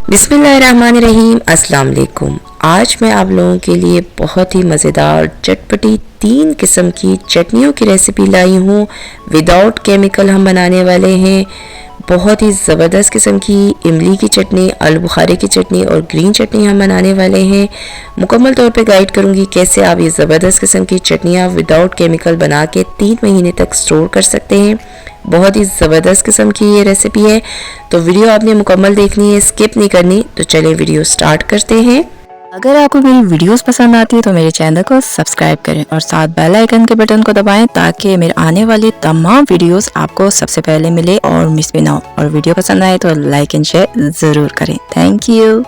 बिस्मिल्लाहिर्रहमानिर्रहीम। अस्सलाम वालेकुम। आज मैं आप लोगों के लिए बहुत ही मज़ेदार चटपटी 3 किस्म की चटनियों की रेसिपी लाई हूँ। विदाउट केमिकल हम बनाने वाले हैं। बहुत ही ज़बरदस्त किस्म की इमली की चटनी, आलू बुखारे की चटनी और ग्रीन चटनी हम बनाने वाले हैं। मुकम्मल तौर पे गाइड करूँगी कैसे आप ये ज़बरदस्त किस्म की चटनियाँ विदाउट केमिकल बना के 3 महीने तक स्टोर कर सकते हैं। बहुत ही ज़बरदस्त किस्म की ये रेसिपी है, तो वीडियो आपने मुकम्मल देखनी है, स्किप नहीं करनी। तो चलिए वीडियो स्टार्ट करते हैं। अगर आपको मेरी वीडियोस पसंद आती है तो मेरे चैनल को सब्सक्राइब करें और साथ बेल आइकन के बटन को दबाएं ताकि मेरे आने वाली तमाम वीडियोस आपको सबसे पहले मिले और मिस भी ना हो। और वीडियो पसंद आए तो लाइक एंड शेयर ज़रूर करें। Thank you.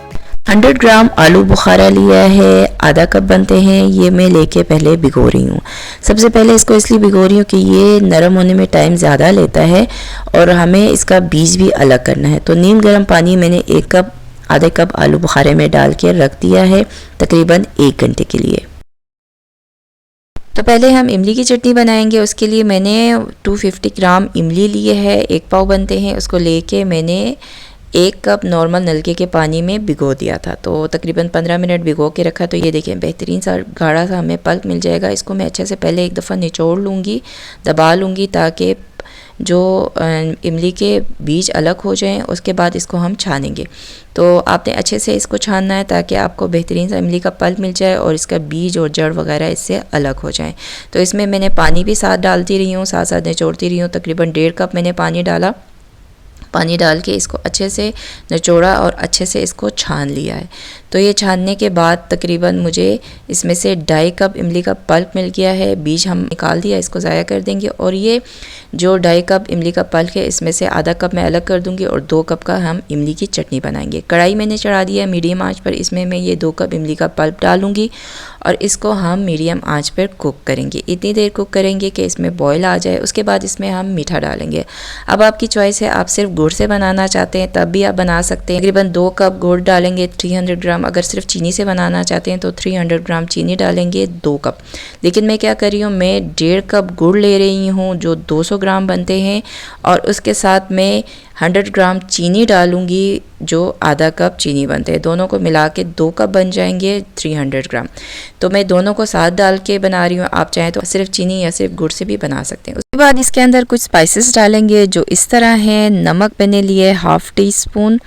100 ग्राम आलू बुखारा लिया है, आधा कप बनते हैं। ये मैं लेके पहले भिगो रही हूँ। सबसे पहले इसको इसलिए भिगो रही हूँ कि ये नरम होने में टाइम ज़्यादा लेता है और हमें इसका बीज भी अलग करना है। तो नीम गर्म पानी मैंने आधे कप आलू बुखारे में डाल के रख दिया है तकरीबन 1 घंटे के लिए। तो पहले हम इमली की चटनी बनाएंगे। उसके लिए मैंने 250 ग्राम इमली लिए है, 1 पाव बनते हैं। उसको लेके मैंने 1 कप नॉर्मल नलके के पानी में भिगो दिया था, तो तकरीबन 15 मिनट भिगो के रखा। तो ये देखें बेहतरीन सा गाढ़ा सा हमें पल्प मिल जाएगा। इसको मैं अच्छे से पहले एक दफ़ा निचोड़ लूँगी, दबा लूँगी ताकि जो इमली के बीज अलग हो जाएं। उसके बाद इसको हम छानेंगे। तो आपने अच्छे से इसको छानना है ताकि आपको बेहतरीन सा इमली का पल्प मिल जाए और इसका बीज और जड़ वगैरह इससे अलग हो जाएं। तो इसमें मैंने पानी भी साथ डालती रही हूँ, साथ साथ निचोड़ती रही हूँ। तकरीबन 1.5 कप मैंने पानी डाला। पानी डाल के इसको अच्छे से निचोड़ा और अच्छे से इसको छान लिया है। तो ये छानने के बाद तकरीबन मुझे इसमें से 2.5 कप इमली का पल्प मिल गया है। बीज हम निकाल दिया, इसको ज़ाया कर देंगे। और ये जो 2.5 कप इमली का पल्प है इसमें से आधा कप मैं अलग कर दूंगी और 2 कप का हम इमली की चटनी बनाएंगे। कढ़ाई मैंने चढ़ा दिया है मीडियम आंच पर। इसमें मैं ये 2 कप इमली का पल्प डालूंगी और इसको हम मीडियम आंच पर कुक करेंगे। इतनी देर कुक करेंगे कि इसमें बॉयल आ जाए। उसके बाद इसमें हम मीठा डालेंगे। अब आपकी चॉइस है, आप सिर्फ गुड़ से बनाना चाहते हैं तब भी आप बना सकते हैं। तकरीबन 2 कप गुड़ डालेंगे, 300 ग्राम। अगर सिर्फ चीनी से बनाना चाहते हैं तो 300 ग्राम चीनी डालेंगे, 2 कप। लेकिन मैं क्या कर रही हूँ, मैं 1.5 कप गुड़ ले रही हूँ जो 200 ग्राम बनते हैं और उसके साथ मैं 100 ग्राम चीनी डालूंगी जो आधा कप चीनी बनते हैं। दोनों को मिला के 2 कप बन जाएंगे, 300 ग्राम। तो मैं दोनों को साथ डाल के बना रही हूँ। आप चाहें तो सिर्फ चीनी या सिर्फ गुड़ से भी बना सकते हैं। उसके बाद इसके अंदर कुछ स्पाइसेस डालेंगे जो इस तरह हैं। नमक मैंने लिए 1/2 टी-स्पून,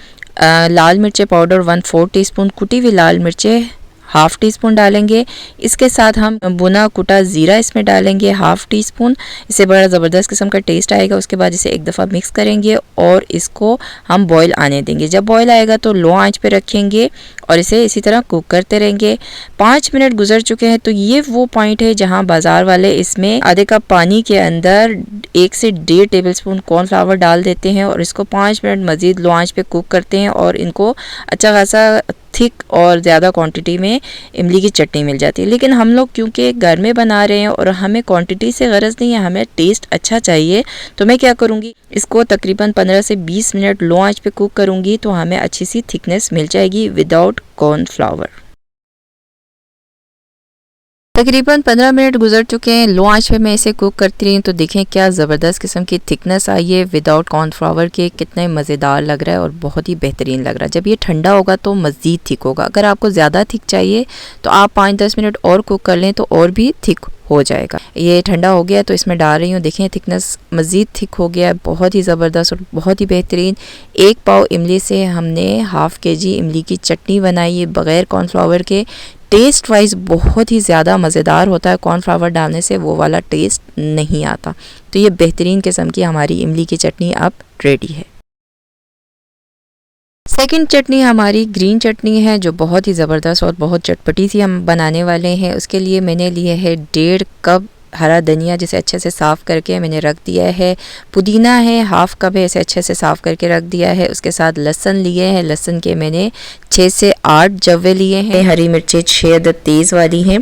लाल मिर्चें पाउडर 1/4 टी-स्पून, कुटी हुई लाल मिर्चें 1/2 टी-स्पून डालेंगे। इसके साथ हम भुना कुटा ज़ीरा इसमें डालेंगे 1/2 टी-स्पून। इससे बड़ा ज़बरदस्त किस्म का टेस्ट आएगा। उसके बाद इसे एक दफ़ा मिक्स करेंगे और इसको हम बॉईल आने देंगे। जब बॉईल आएगा तो लो आंच पे रखेंगे और इसे इसी तरह कुक करते रहेंगे। 5 मिनट गुजर चुके हैं। तो ये वो पॉइंट है जहाँ बाज़ार वाले इसमें आधे कप पानी के अंदर 1 से 1.5 टेबलस्पून कॉर्नफ्लावर डाल देते हैं और इसको 5 मिनट मज़ीद लो आंच पे कुक करते हैं और इनको अच्छा खासा थिक और ज़्यादा क्वांटिटी में इमली की चटनी मिल जाती है। लेकिन हम लोग क्योंकि घर में बना रहे हैं और हमें क्वांटिटी से गरज नहीं है, हमें टेस्ट अच्छा चाहिए, तो मैं क्या करूँगी, इसको तकरीबन 15 से 20 मिनट लो आंच पे कुक करूँगी तो हमें अच्छी सी थिकनेस मिल जाएगी विदाउट कॉर्नफ्लावर। तकरीबन 15 मिनट गुजर चुके हैं। लो आंच पे मैं इसे कुक करती रही हूँ। तो देखें क्या ज़बरदस्त किस्म की थिकनेस आई है विदाउट कॉर्नफ्लावर के। कितने मज़ेदार लग रहा है और बहुत ही बेहतरीन लग रहा है। जब ये ठंडा होगा तो मज़ीद थिक होगा। अगर आपको ज़्यादा थिक चाहिए तो आप 5-10 मिनट और कुक कर लें तो और भी थिक हो जाएगा। ये ठंडा हो गया तो इसमें डाल रही हूँ। देखें थिकनेस मज़ीद थिक हो गया है, बहुत ही ज़बरदस्त और बहुत ही बेहतरीन। 1 पाव इमली से हमने 1/2 kg इमली की चटनी बनाई है बग़ैर कॉर्नफ्लावर के। टेस्ट वाइज बहुत ही ज़्यादा मज़ेदार होता है। कॉर्नफ्लावर डालने से वो वाला टेस्ट नहीं आता। तो ये बेहतरीन किस्म की हमारी इमली की चटनी अब रेडी है। सेकंड चटनी हमारी ग्रीन चटनी है जो बहुत ही ज़बरदस्त और बहुत चटपटी सी हम बनाने वाले हैं। उसके लिए मैंने लिए है 1.5 कप हरा धनिया जिसे अच्छे से साफ़ करके मैंने रख दिया है। पुदीना है 1/2 कप है, इसे अच्छे से साफ़ करके रख दिया है। उसके साथ लहसुन लिए हैं। लहसुन के मैंने 6 से 8 जवे लिए हैं। हरी मिर्चें 6 अदद तेज़ वाली हैं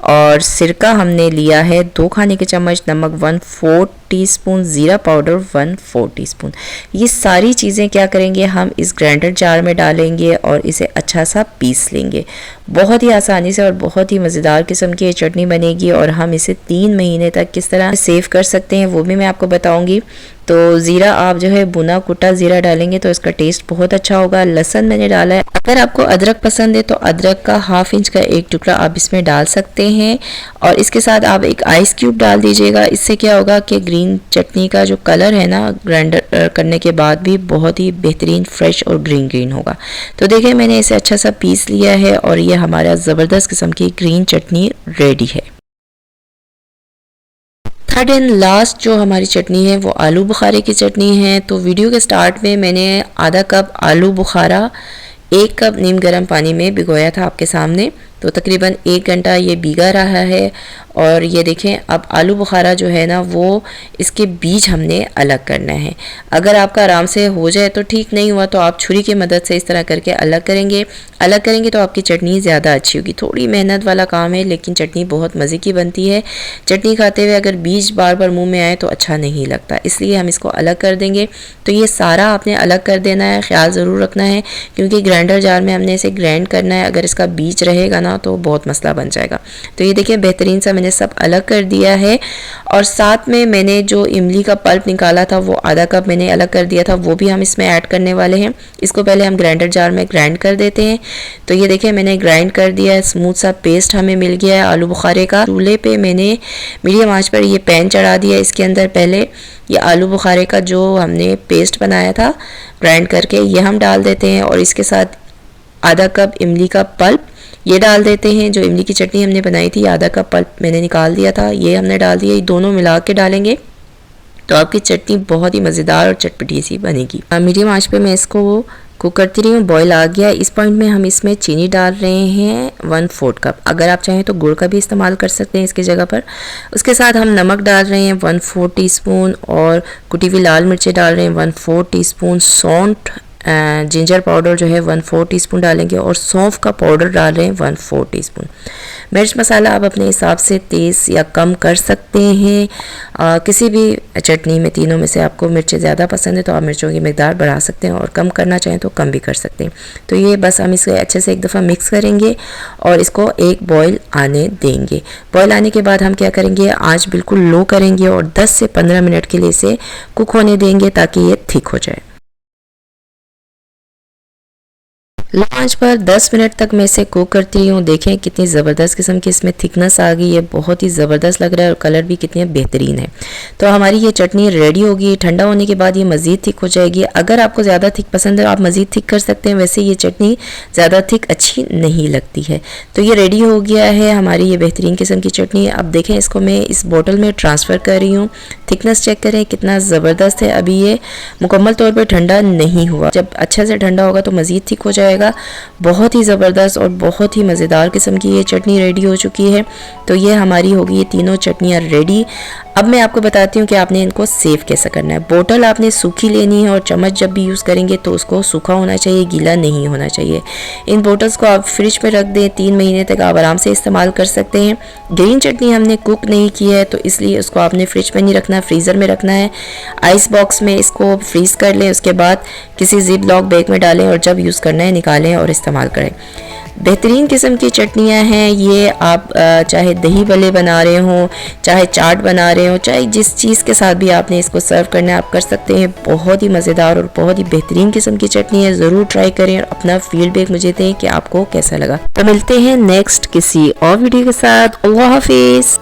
और सिरका हमने लिया है 2 खाने के चम्मच। नमक 1/4 टीस्पून, ज़ीरा पाउडर 1/4 टीस्पून। ये सारी चीज़ें क्या करेंगे, हम इस ग्राइंडर जार में डालेंगे और इसे अच्छा सा पीस लेंगे। बहुत ही आसानी से और बहुत ही मज़ेदार किस्म की ये चटनी बनेगी और हम इसे 3 महीने तक किस तरह सेव कर सकते हैं वो भी मैं आपको बताऊंगी। तो ज़ीरा आप जो है भुना कुटा ज़ीरा डालेंगे तो इसका टेस्ट बहुत अच्छा होगा। लहसुन मैंने डाला है। अगर आपको अदरक पसंद है तो अदरक का 1/2 इंच का एक टुकड़ा आप इसमें डाल सकते हैं और इसके साथ आप एक आइस क्यूब डाल दीजिएगा। इससे क्या होगा कि ग्रीन चटनी का जो कलर है ना ग्राइंडर करने के बाद भी बहुत ही बेहतरीन फ्रेश और ग्रीन ग्रीन होगा। तो देखिए मैंने इसे अच्छा सा पीस लिया है और ये हमारा ज़बरदस्त किस्म की ग्रीन चटनी रेडी है। थर्ड एंड लास्ट जो हमारी चटनी है वो आलू बुखारे की चटनी है। तो वीडियो के स्टार्ट में मैंने आधा कप आलू बुखारा 1 कप नीम गर्म पानी में भिगोया था आपके सामने। तो तकरीबन 1 घंटा ये भीगा रहा है और ये देखें अब आलू बुखारा जो है ना वो इसके बीज हमने अलग करना है। अगर आपका आराम से हो जाए तो ठीक, नहीं हुआ तो आप छुरी की मदद से इस तरह करके अलग करेंगे तो आपकी चटनी ज़्यादा अच्छी होगी। थोड़ी मेहनत वाला काम है लेकिन चटनी बहुत मज़े की बनती है। चटनी खाते हुए अगर बीज बार बार मुँह में आए तो अच्छा नहीं लगता, इसलिए हम इसको अलग कर देंगे। तो ये सारा आपने अलग कर देना है, ख्याल ज़रूर रखना है क्योंकि ग्राइंडर जार में हमने इसे ग्राइंड करना है। अगर इसका बीज रहेगा ना तो बहुत मसला बन जाएगा। तो ये देखिए बेहतरीन सा मैंने सब अलग कर दिया है और साथ में मैंने जो इमली का पल्प निकाला था वो आधा कप मैंने अलग कर दिया था, वो भी हम इसमें ऐड करने वाले हैं। इसको पहले हम ग्राइंडर जार में ग्राइंड कर देते हैं। तो ये देखिए मैंने ग्राइंड कर दिया है, स्मूथ सा पेस्ट हमें मिल गया है आलू बुखारे का। चूल्हे पे मैंने मीडियम आंच पर ये पैन चढ़ा दिया। इसके अंदर पहले ये आलू बुखारे का जो हमने पेस्ट बनाया था ग्राइंड करके ये हम डाल देते हैं और इसके साथ आधा कप इमली का पल्प ये डाल देते हैं। जो इमली की चटनी हमने बनाई थी आधा कप पल्प मैंने निकाल दिया था, ये हमने डाल दिया। ये दोनों मिला के डालेंगे तो आपकी चटनी बहुत ही मज़ेदार और चटपटी सी बनेगी। मीडियम आंच पे मैं इसको कुक करती रही हूँ, बॉईल आ गया। इस पॉइंट में हम इसमें चीनी डाल रहे हैं 1/4 कप। अगर आप चाहें तो गुड़ का भी इस्तेमाल कर सकते हैं इसकी जगह पर। उसके साथ हम नमक डाल रहे हैं 1/4 टीस्पून और कुटी हुई लाल मिर्चें डाल रहे हैं 1/4 टीस्पून। सौंठ जिंजर पाउडर जो है 1/4 टीस्पून डालेंगे और सौंफ का पाउडर डाल रहे हैं 1/4 टीस्पून। मिर्च मसाला आप अपने हिसाब से तेज़ या कम कर सकते हैं। किसी भी चटनी में तीनों में से आपको मिर्चें ज़्यादा पसंद है तो आप मिर्चों की मिकदार बढ़ा सकते हैं और कम करना चाहें तो कम भी कर सकते हैं। तो ये बस हम इसको अच्छे से एक दफ़ा मिक्स करेंगे और इसको एक बॉईल आने देंगे। बॉईल आने के बाद हम क्या करेंगे, आँच बिल्कुल लो करेंगे और 10 से 15 मिनट के लिए इसे कुक होने देंगे ताकि ये थिक हो जाए। लो आंच पर 10 मिनट तक मैं इसे कुक करती हूँ। देखें कितनी ज़बरदस्त किस्म की इसमें थिकनेस आ गई है, बहुत ही ज़बरदस्त लग रहा है और कलर भी कितने बेहतरीन है। तो हमारी ये चटनी रेडी होगी। ठंडा होने के बाद ये मज़ीद थिक हो जाएगी। अगर आपको ज़्यादा थिक पसंद है आप मज़ीद थिक कर सकते हैं, वैसे ये चटनी ज़्यादा थिक अच्छी नहीं लगती है। तो ये रेडी हो गया है हमारी ये बेहतरीन किस्म की चटनी। अब देखें इसको मैं इस बोतल में ट्रांसफ़र कर रही हूँ। थिकनेस चेक करें कितना ज़बरदस्त है। अभी ये मुकम्मल तौर पर ठंडा नहीं हुआ, जब अच्छे से ठंडा होगा तो मज़ीद थिक हो जाएगा। बहुत ही ज़बरदस्त और बहुत ही मज़ेदार किस्म की ये चटनी रेडी हो चुकी है। तो ये हमारी होगी ये तीनों चटनियाँ रेडी। अब मैं आपको बताती हूँ कि आपने इनको सेव कैसे करना है। बोतल आपने सूखी लेनी है और चम्मच जब भी यूज़ करेंगे तो उसको सूखा होना चाहिए, गीला नहीं होना चाहिए। इन बोटल्स को आप फ्रिज में रख दें, 3 महीने तक आप आराम से इस्तेमाल कर सकते हैं। ग्रीन चटनी हमने कुक नहीं की है तो इसलिए उसको आपने फ्रिज में नहीं रखना, फ्रीज़र में रखना है। आइस बॉक्स में इसको फ्रीज़ कर लें, उसके बाद किसी जिप लॉक बैग में डालें और जब यूज़ करना है निकालें और इस्तेमाल करें। बेहतरीन किस्म की चटनियाँ हैं ये। आप चाहे दही भल्ले बना रहे हों, चाहे चाट बना रहे हो, चाहे जिस चीज़ के साथ भी आपने इसको सर्व करना है आप कर सकते हैं। बहुत ही मज़ेदार और बहुत ही बेहतरीन किस्म की चटनी है। ज़रूर ट्राई करें और अपना फीडबैक मुझे दें कि आपको कैसा लगा। तो मिलते हैं नेक्स्ट किसी और वीडियो के साथ। अल्लाह हाफिज़।